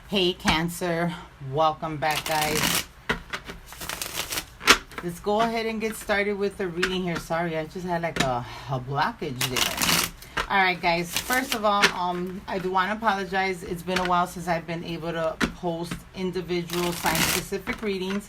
Hey Cancer, welcome back guys. Let's go ahead and get started with the reading here. Sorry, I just had like a blockage there. Alright guys, first of all, I do want to apologize. It's been a while since I've been able to post individual sign-specific readings.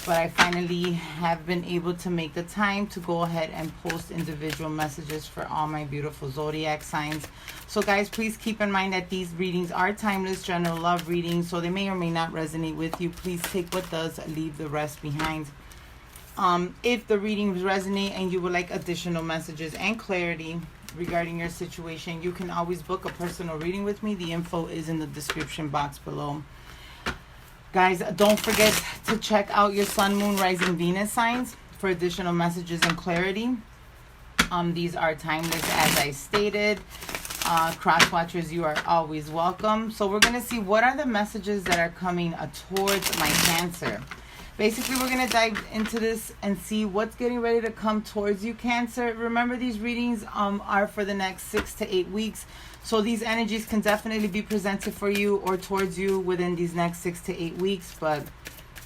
But I finally have been able to make the time to go ahead and post individual messages for all my beautiful zodiac signs. So guys, please keep in mind that these readings are timeless, general love readings, so they may or may not resonate with you. Please take what does, leave the rest behind. If the readings resonate and you would like additional messages and clarity regarding your situation, you can always book a personal reading with me. The info is in the description box below. Guys, don't forget to check out your Sun, Moon, Rising, Venus signs for additional messages and clarity. These are timeless, as I stated. Cross watchers, you are always welcome. So we're going to see what are the messages that are coming towards my Cancer. Basically, we're going to dive into this and see what's getting ready to come towards you, Cancer. Remember, these readings are for the next 6 to 8 weeks. So these energies can definitely be presented for you or towards you within these next 6 to 8 weeks. But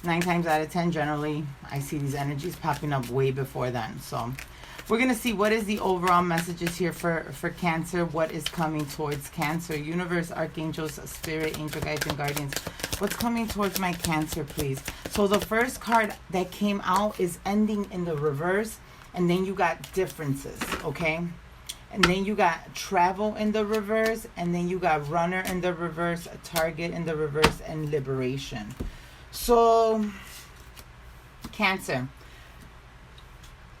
9 times out of 10, generally, I see these energies popping up way before then. So we're going to see what is the overall messages here for Cancer. What is coming towards Cancer? Universe, archangels, spirit, angel guides, and guardians. What's coming towards my Cancer, please? So the first card that came out is ending in the reverse. And then you got differences, okay? And then you got travel in the reverse. And then you got runner in the reverse, target in the reverse, and liberation. So, Cancer,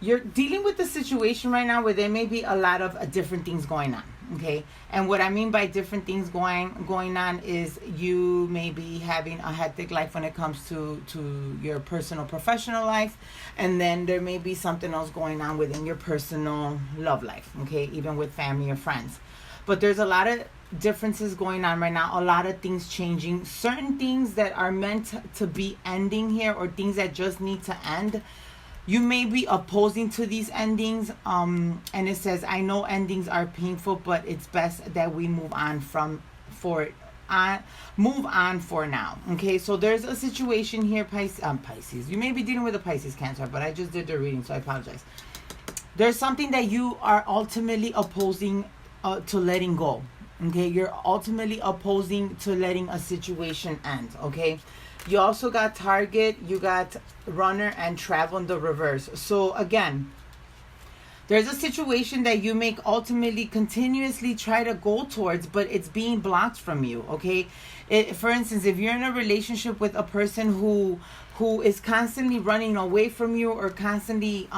you're dealing with the situation right now where there may be a lot of different things going on, okay? And what I mean by different things going on is you may be having a hectic life when it comes to your personal, professional life. And then there may be something else going on within your personal love life, okay? Even with family or friends. But there's a lot of differences going on right now. A lot of things changing. Certain things that are meant to be ending here or things that just need to end. You may be opposing to these endings, and it says, I know endings are painful, but it's best that we move on move on for now. Okay, so there's a situation here, Pisces. You may be dealing with a Pisces, Cancer, but I just did the reading, so I apologize. There's something that you are ultimately opposing to letting go. Okay, you're ultimately opposing to letting a situation end. Okay. You also got target, you got runner, and travel in the reverse. So again, there's a situation that you may ultimately continuously try to go towards, but it's being blocked from you, okay? For instance, if you're in a relationship with a person who is constantly running away from you or constantly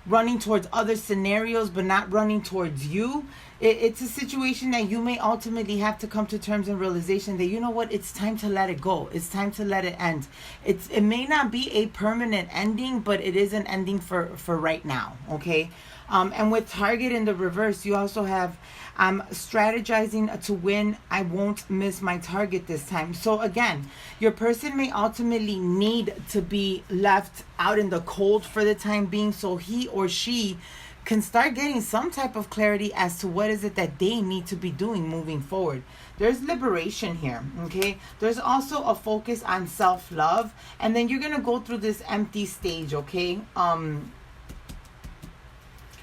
running towards other scenarios but not running towards you, it's a situation that you may ultimately have to come to terms and realization that, you know what, it's time to let it go. It's time to let it end. It may not be a permanent ending, but it is an ending for right now, okay? And with target in the reverse, you also have strategizing to win. I won't miss my target this time. So again, your person may ultimately need to be left out in the cold for the time being, so he or she can start getting some type of clarity as to what is it that they need to be doing moving forward. There's liberation here, okay? There's also a focus on self-love, and then you're going to go through this empty stage, okay?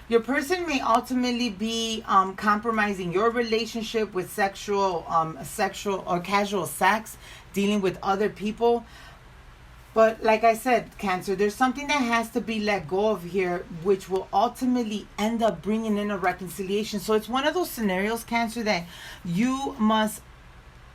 Your person may ultimately be compromising your relationship with sexual or casual sex, dealing with other people. But like I said, Cancer, there's something that has to be let go of here, which will ultimately end up bringing in a reconciliation. So it's one of those scenarios, Cancer, that you must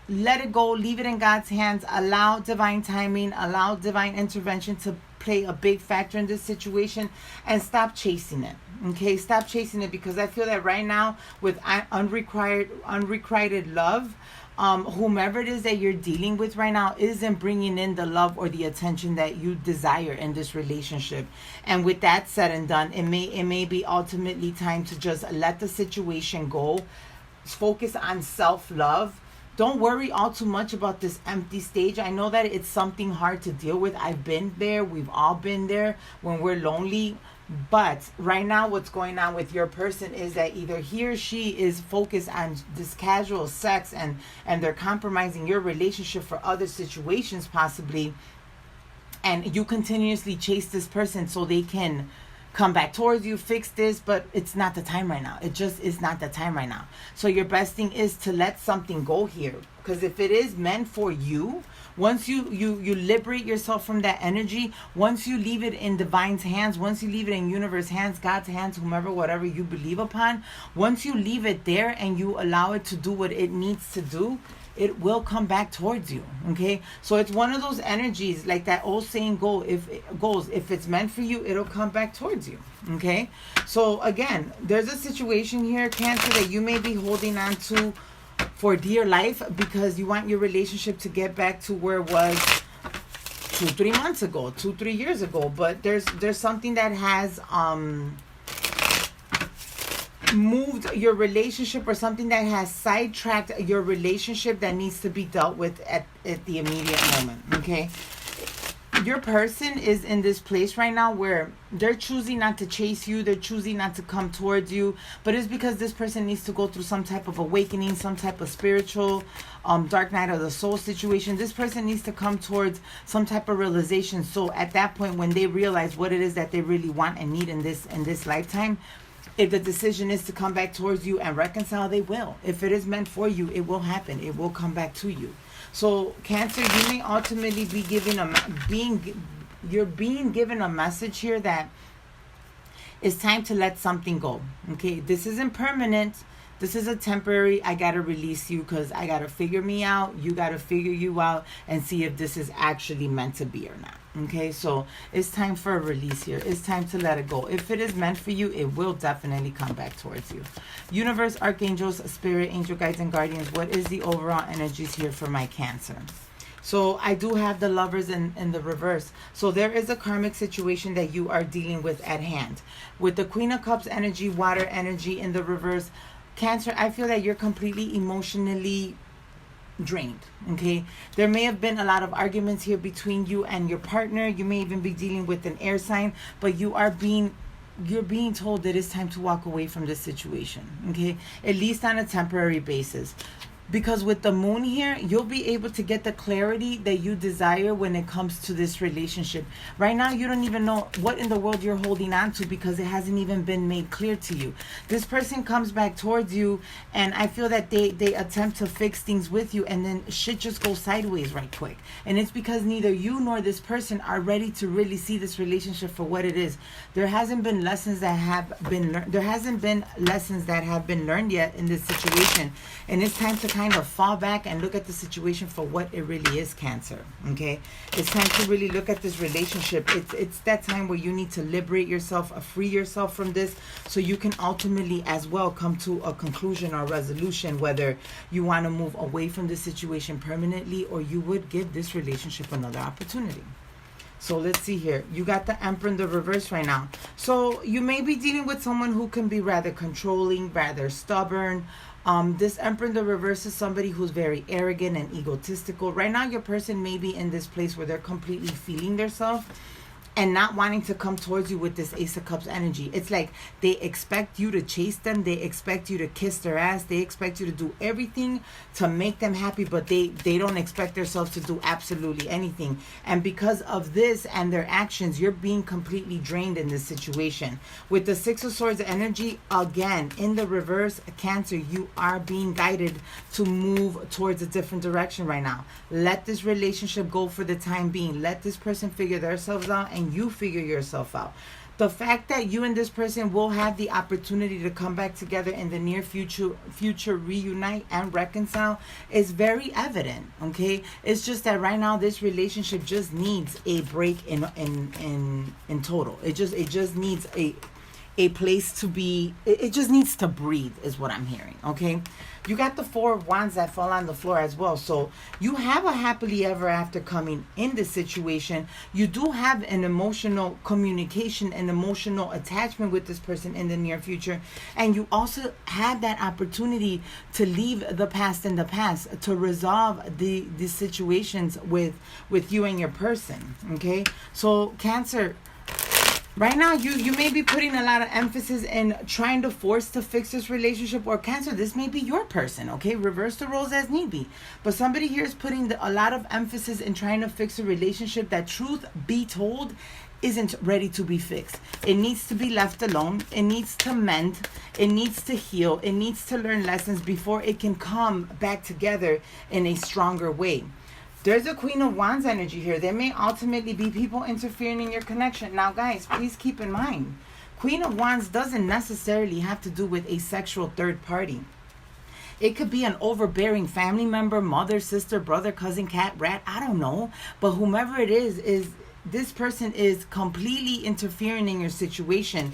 let it go, leave it in God's hands, allow divine timing, allow divine intervention to play a big factor in this situation, and stop chasing it. Okay, stop chasing it, because I feel that right now with unrequited love, whomever it is that you're dealing with right now isn't bringing in the love or the attention that you desire in this relationship. And with that said and done, it may be ultimately time to just let the situation go. Focus on self-love. Don't worry all too much about this empty stage. I know that it's something hard to deal with. I've been there. We've all been there when we're lonely. But right now what's going on with your person is that either he or she is focused on this casual sex, and they're compromising your relationship for other situations possibly, and you continuously chase this person so they can come back towards you, fix this, but it's not the time right now. It just is not the time right now. So your best thing is to let something go here, because if it is meant for you, once you liberate yourself from that energy, once you leave it in divine's hands, once you leave it in universe hands, God's hands, whomever, whatever you believe upon, once you leave it there and you allow it to do what it needs to do, it will come back towards you. Okay, so it's one of those energies, like that old saying goes, if it's meant for you, it'll come back towards you. Okay, so again, there's a situation here, Cancer, that you may be holding on to for dear life, because you want your relationship to get back to where it was 2-3 months ago, 2-3 years ago. But there's something that has moved your relationship, or something that has sidetracked your relationship that needs to be dealt with at the immediate moment. Okay, your person is in this place right now where they're choosing not to chase you, they're choosing not to come towards you, but it's because this person needs to go through some type of awakening, some type of spiritual dark night of the soul situation. This person needs to come towards some type of realization. So at that point, when they realize what it is that they really want and need in this lifetime, if the decision is to come back towards you and reconcile, they will. If it is meant for you, it will happen. It will come back to you. So Cancer, you may ultimately be being given a message here that it's time to let something go. Okay, this isn't permanent. This is a temporary. I gotta release you because I gotta figure me out. You gotta figure you out and see if this is actually meant to be or not. Okay, so it's time for a release here. It's time to let it go. If it is meant for you, it will definitely come back towards you. Universe, archangels, spirit, angel guides, and guardians, what is the overall energies here for my Cancer? So I do have the Lovers in the reverse. So there is a karmic situation that you are dealing with at hand. With the Queen of Cups energy, water energy in the reverse, Cancer, I feel that you're completely emotionally drained. Okay, there may have been a lot of arguments here between you and your partner. You may even be dealing with an air sign, but you're being told that it's time to walk away from this situation. Okay, at least on a temporary basis. Because with the moon here, you'll be able to get the clarity that you desire when it comes to this relationship. Right now, you don't even know what in the world you're holding on to because it hasn't even been made clear to you. This person comes back towards you, and I feel that they attempt to fix things with you, and then shit just goes sideways right quick. And it's because neither you nor this person are ready to really see this relationship for what it is. There hasn't been lessons that have been learned. There hasn't been lessons that have been learned yet in this situation, and it's time to kind of fall back and look at the situation for what it really is, Cancer. Okay, it's time to really look at this relationship. It's that time where you need to liberate yourself, free yourself from this, so you can ultimately as well come to a conclusion or resolution, whether you want to move away from this situation permanently or you would give this relationship another opportunity. So let's see here. You got the Emperor in the reverse right now. So you may be dealing with someone who can be rather controlling, rather stubborn. This Emperor in the reverse is somebody who's very arrogant and egotistical. Right now, your person may be in this place where they're completely feeling themselves and not wanting to come towards you with this Ace of Cups energy. It's like they expect you to chase them. They expect you to kiss their ass. They expect you to do everything to make them happy, but they don't expect themselves to do absolutely anything. And because of this and their actions, you're being completely drained in this situation. With the Six of Swords energy, again, in the reverse, Cancer, you are being guided to move towards a different direction right now. Let this relationship go for the time being. Let this person figure themselves out and you figure yourself out. The fact that you and this person will have the opportunity to come back together in the near future, reunite and reconcile is very evident. Okay, it's just that right now this relationship just needs a break in total. It just needs a place to be. It just needs to breathe is what I'm hearing. Okay, you got the Four of Wands that fall on the floor as well. So you have a happily ever after coming in this situation. You do have an emotional communication and emotional attachment with this person in the near future. And you also had that opportunity to leave the past in the past, to resolve the situations with you and your person. Okay, so Cancer, Right now, you may be putting a lot of emphasis in trying to force to fix this relationship, or Cancer, this may be your person, okay? Reverse the roles as need be. But somebody here is putting a lot of emphasis in trying to fix a relationship that, truth be told, isn't ready to be fixed. It needs to be left alone. It needs to mend. It needs to heal. It needs to learn lessons before it can come back together in a stronger way. There's a Queen of Wands energy here. There may ultimately be people interfering in your connection. Now, guys, please keep in mind, Queen of Wands doesn't necessarily have to do with a sexual third party. It could be an overbearing family member, mother, sister, brother, cousin, cat, rat, I don't know. But whomever it is this person is completely interfering in your situation.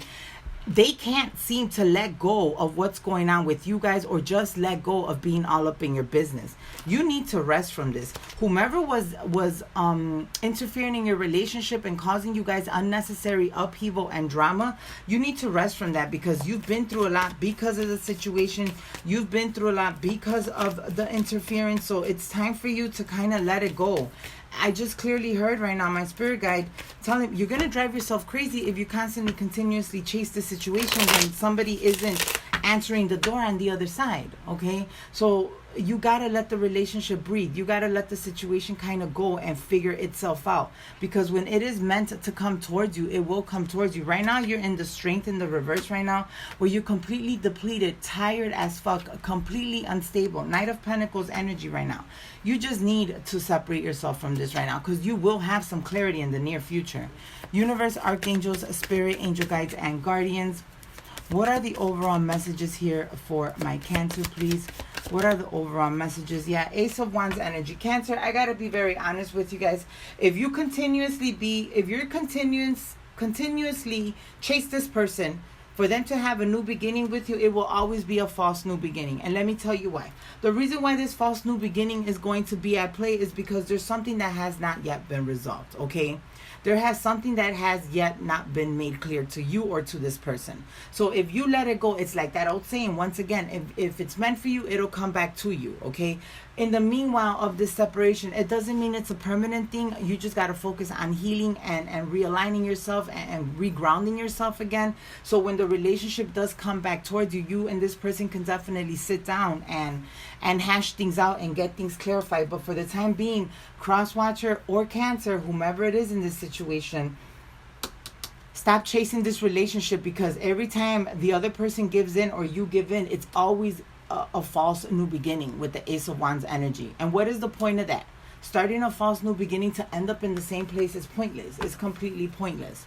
They can't seem to let go of what's going on with you guys, or just let go of being all up in your business. You need to rest from this. Whomever was interfering in your relationship and causing you guys unnecessary upheaval and drama, you need to rest from that, because you've been through a lot because of the situation. You've been through a lot because of the interference. So it's time for you to kind of let it go. I just clearly heard right now my spirit guide telling you're going to drive yourself crazy if you constantly, continuously chase the situation when somebody isn't answering the door on the other side, okay? So you got to let the relationship breathe. You got to let the situation kind of go and figure itself out, because when it is meant to come towards you, it will come towards you. Right now, you're in the strength in the reverse right now, where you're completely depleted, tired as fuck, completely unstable. Knight of Pentacles energy right now. You just need to separate yourself from this right now, because you will have some clarity in the near future. Universe, archangels, spirit, angel guides, and guardians. What are the overall messages here for my Cancer, please? What are the overall messages? Yeah, Ace of Wands energy. Cancer, I gotta be very honest with you guys. If you're continuously chase this person, for them to have a new beginning with you, it will always be a false new beginning. And let me tell you why. The reason why this false new beginning is going to be at play is because there's something that has not yet been resolved, okay? There has something that has yet not been made clear to you or to this person. So if you let it go, it's like that old saying, once again, if it's meant for you, it'll come back to you, okay? In the meanwhile of this separation, it doesn't mean it's a permanent thing. You just got to focus on healing and realigning yourself and regrounding yourself again. So when the relationship does come back towards you, you and this person can definitely sit down and hash things out and get things clarified. But for the time being, cross-watcher or Cancer, whomever it is in this situation, stop chasing this relationship, because every time the other person gives in or you give in, it's always a false new beginning with the Ace of Wands energy. And what is the point of that? Starting a false new beginning to end up in the same place is pointless. It's completely pointless.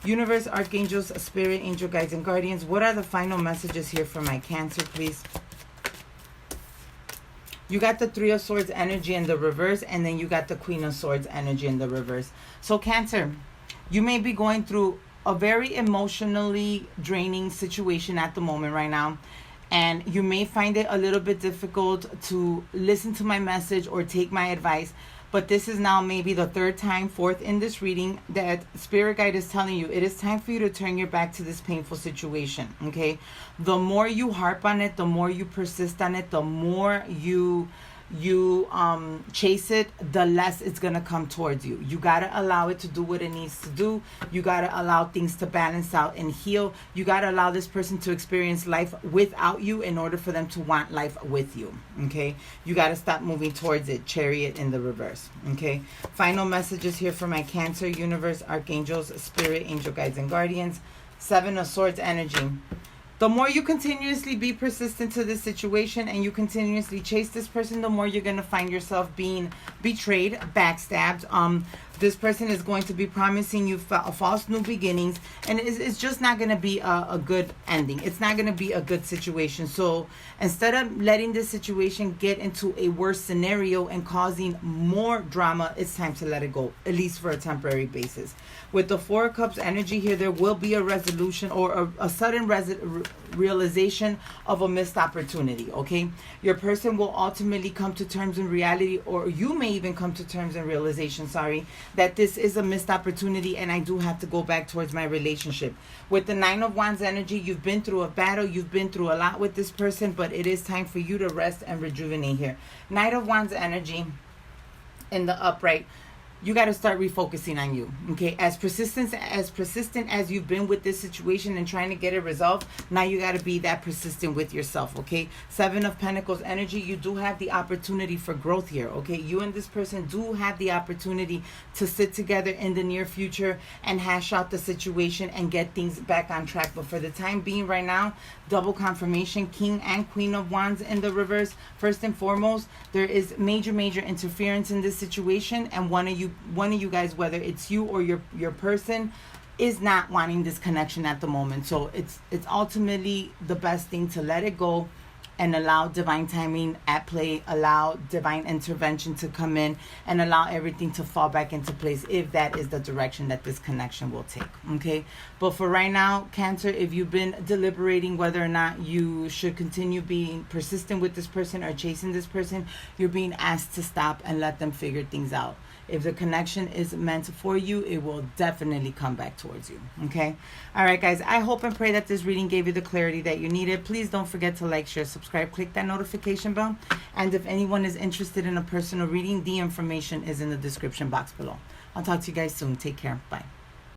Universe, archangels, spirit, angel guides, and guardians. What are the final messages here for my Cancer, please? You got the Three of Swords energy in the reverse, and then you got the Queen of Swords energy in the reverse. So Cancer, you may be going through a very emotionally draining situation at the moment right now. And you may find it a little bit difficult to listen to my message or take my advice. But this is now maybe the third time, fourth in this reading that Spirit Guide is telling you it is time for you to turn your back to this painful situation, okay? The more you harp on it, the more you persist on it, the more you chase it, the less it's gonna come towards you. You gotta allow it to do what it needs to do. You gotta allow things to balance out and heal. You gotta allow this person to experience life without you in order for them to want life with you, okay? You gotta stop moving towards it. Chariot in the reverse, okay? Final messages here for my Cancer, universe, archangels, spirit, angel guides, and guardians. Seven of Swords energy. The more you continuously be persistent to this situation and you continuously chase this person, the more you're going to find yourself being betrayed, backstabbed. This person is going to be promising you false new beginnings, and it's just not going to be a good ending. It's not going to be a good situation. So instead of letting this situation get into a worse scenario and causing more drama, it's time to let it go, at least for a temporary basis. With the Four of Cups energy here, there will be a resolution or a sudden realization of a missed opportunity, okay? Your person will ultimately come to terms in reality, or you may even come to terms in realization, that this is a missed opportunity and I do have to go back towards my relationship. With the Nine of Wands energy, you've been through a battle, you've been through a lot with this person, but it is time for you to rest and rejuvenate here. Knight of Wands energy in the upright. you got to start refocusing on you. Okay, as persistent as you've been with this situation and trying to get it resolved, now you got to be that persistent with yourself. Okay, 7 of Pentacles energy, you do have the opportunity for growth here. Okay, you and this person do have the opportunity to sit together in the near future and hash out the situation and get things back on track. But for the time being right now, double confirmation, King and Queen of Wands in the reverse. First and foremost, there is major interference in this situation, and one of you guys, whether it's you or your person, is not wanting this connection at the moment. So it's ultimately the best thing to let it go and allow divine timing at play, allow divine intervention to come in, and allow everything to fall back into place if that is the direction that this connection will take. Okay, but for right now, Cancer, if you've been deliberating whether or not you should continue being persistent with this person or chasing this person, you're being asked to stop and let them figure things out. If the connection is meant for you, it will definitely come back towards you. Okay? All right, guys. I hope and pray that this reading gave you the clarity that you needed. Please don't forget to like, share, subscribe, click that notification bell. And if anyone is interested in a personal reading, the information is in the description box below. I'll talk to you guys soon. Take care. Bye.